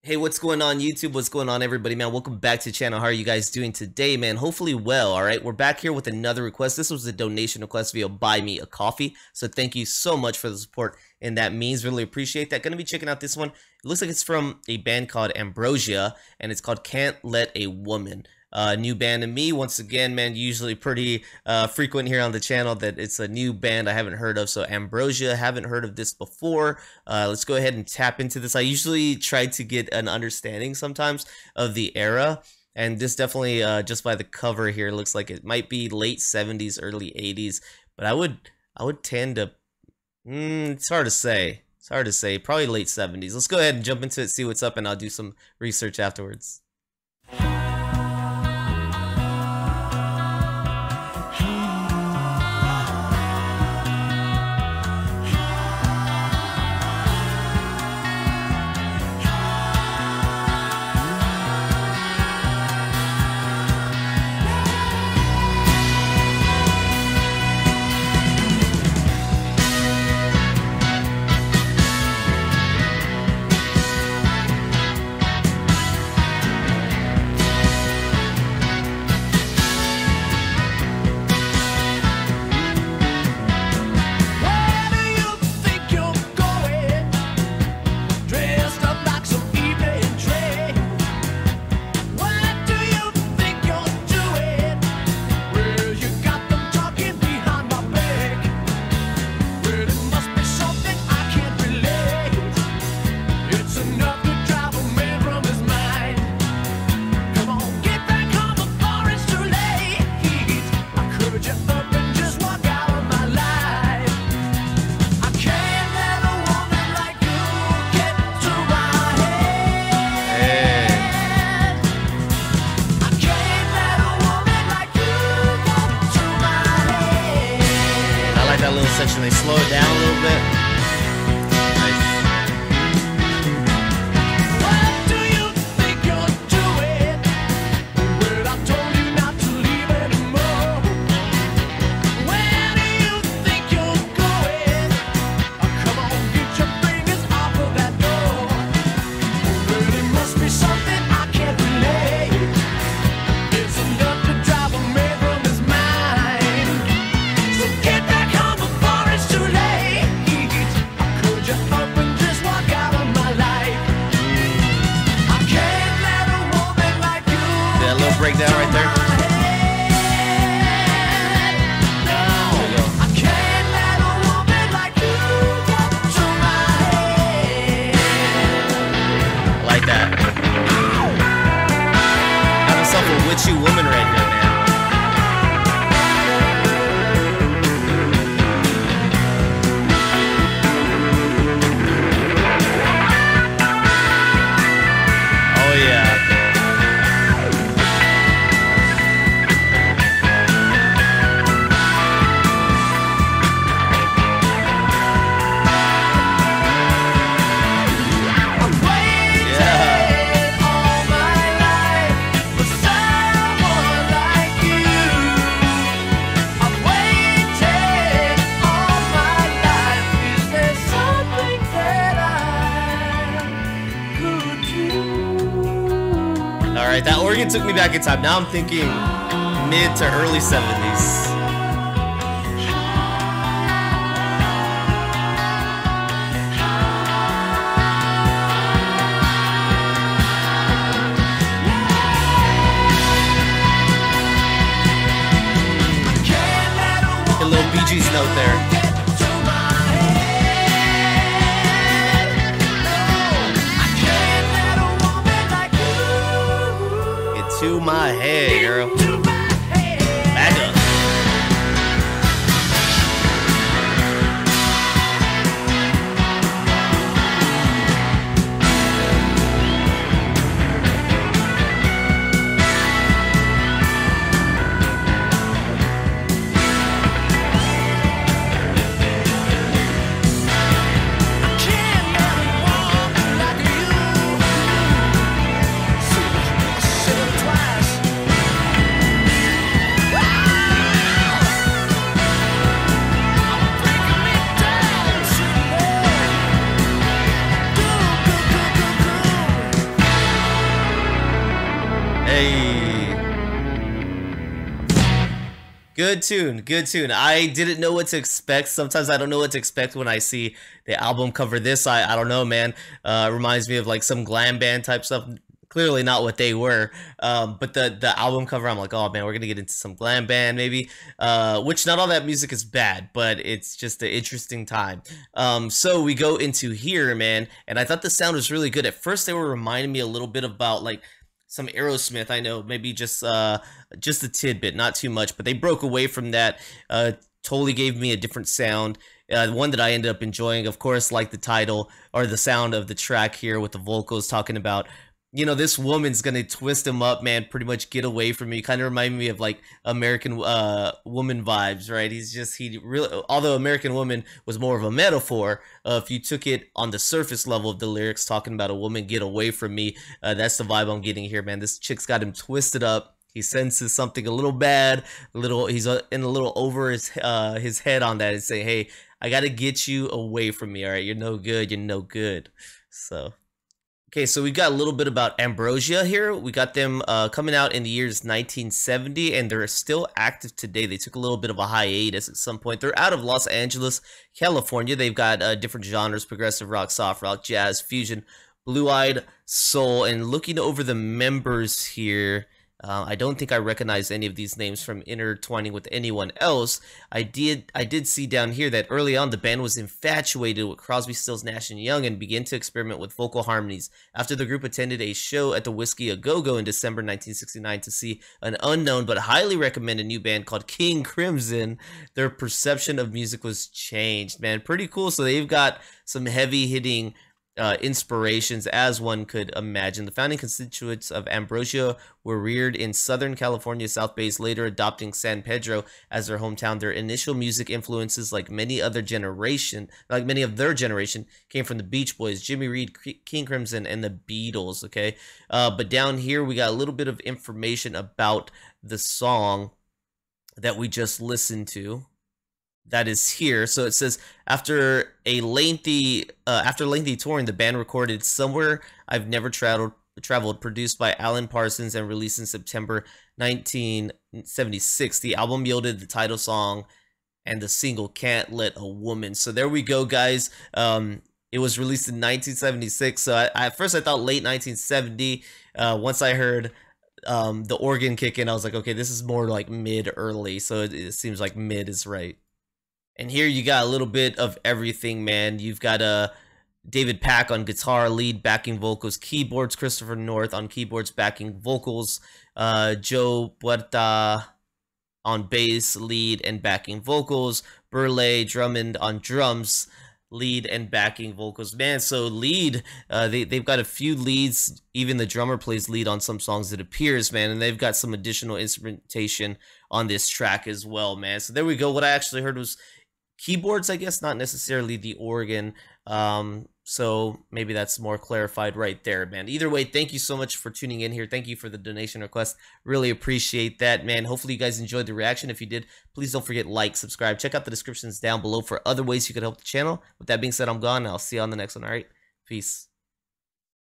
Hey, what's going on YouTube? What's going on everybody, man? Welcome back to the channel. How are you guys doing today, man? Hopefully well, all right? We're back here with another request. This was a donation request via Buy Me a Coffee. So thank you so much for the support and that means. Really appreciate that. Gonna be checking out this one. It looks like it's from a band called AMBROSIA and it's called Can't Let a Woman. New band to me. Once again, man, usually pretty frequent here on the channel that it's a new band I haven't heard of. So AMBROSIA, haven't heard of this before. Let's go ahead and tap into this. I usually try to get an understanding sometimes of the era, and this definitely just by the cover here looks like it might be late 70s, early 80s. But I would tend to it's hard to say. It's hard to say. Probably late 70s. Let's go ahead and jump into it, see what's up, and I'll do some research afterwards. That little section, they slow it down a little bit. Nice. What do you think you're doing? Well, I told you not to leave anymore. Where do you think you're going? Oh, come on, get your fingers off of that door. Well, it must be something I can't relate. It's enough to drive a man from his mind. So get back. Breakdown right there. I can't let a woman like you walk to my head. Like that. Got himself a witchy woman right here, man. Oh yeah. Alright, that organ took me back in time. Now I'm thinking mid to early 70s. A little Bee Gees note there. To my head, girl. Back up. Hey. Good tune, good tune. I didn't know what to expect. Sometimes I don't know what to expect when I see the album cover. This, I don't know, man. Reminds me of like some glam band type stuff. Clearly not what they were. But the album cover, I'm like, oh man, we're gonna get into some glam band maybe. Which not all that music is bad, but it's just an interesting time. So we go into here, man, and I thought the sound was really good. At first, they were reminding me a little bit about like some Aerosmith. I know, maybe just a tidbit, not too much, but they broke away from that. Totally gave me a different sound. One that I ended up enjoying, of course, like the title or the sound of the track here with the vocals talking about, you know, this woman's gonna twist him up, man, pretty much get away from me. Kind of remind me of like American Woman vibes, right? He really, although American Woman was more of a metaphor, if you took it on the surface level of the lyrics, talking about a woman get away from me, that's the vibe I'm getting here, man. This chick's got him twisted up. He senses something a little bad, he's in a little over his head on that and say, hey, I gotta get you away from me, all right? You're no good, you're no good. So okay, so we got a little bit about Ambrosia here. We got them coming out in the years 1970, and they're still active today. They took a little bit of a hiatus at some point. They're out of Los Angeles, California. They've got different genres: progressive rock, soft rock, jazz, fusion, blue-eyed soul. And looking over the members here, I don't think I recognize any of these names from intertwining with anyone else. I did see down here that early on the band was infatuated with Crosby, Stills, Nash & Young and began to experiment with vocal harmonies. After the group attended a show at the Whiskey A Go-Go in December 1969 to see an unknown but highly recommended new band called King Crimson, their perception of music was changed, man. Pretty cool. So they've got some heavy-hitting inspirations, as one could imagine. The founding constituents of Ambrosia were reared in Southern California, South Bay's, later adopting San Pedro as their hometown. Their initial music influences, like many of their generation, came from the Beach Boys, Jimmy Reed, King Crimson, and the Beatles. Okay, but down here we got a little bit of information about the song that we just listened to. That is here. So it says, after lengthy touring, the band recorded Somewhere I've Never Traveled, produced by Alan Parsons and released in September 1976. The album yielded the title song and the single Can't Let a Woman. So there we go, guys. It was released in 1976. So at first I thought late 1970. Once I heard the organ kick in, I was like, okay, this is more like mid-early. So it seems like mid is right. And here you got a little bit of everything, man. You've got David Pack on guitar, lead, backing vocals, keyboards, Christopher North on keyboards, backing vocals, Joe Puerta on bass, lead, and backing vocals, Burley Drummond on drums, lead, and backing vocals. Man, so lead, they've got a few leads. Even the drummer plays lead on some songs, it appears, man. And they've got some additional instrumentation on this track as well, man. So there we go. What I actually heard was keyboards, I guess, not necessarily the organ. So maybe that's more clarified right there, man. Either way, thank you so much for tuning in here. Thank you for the donation request. Really appreciate that, man. Hopefully you guys enjoyed the reaction. If you did, please don't forget like, subscribe. Check out the descriptions down below for other ways you could help the channel. With that being said, I'm gone. I'll see you on the next one. All right, peace.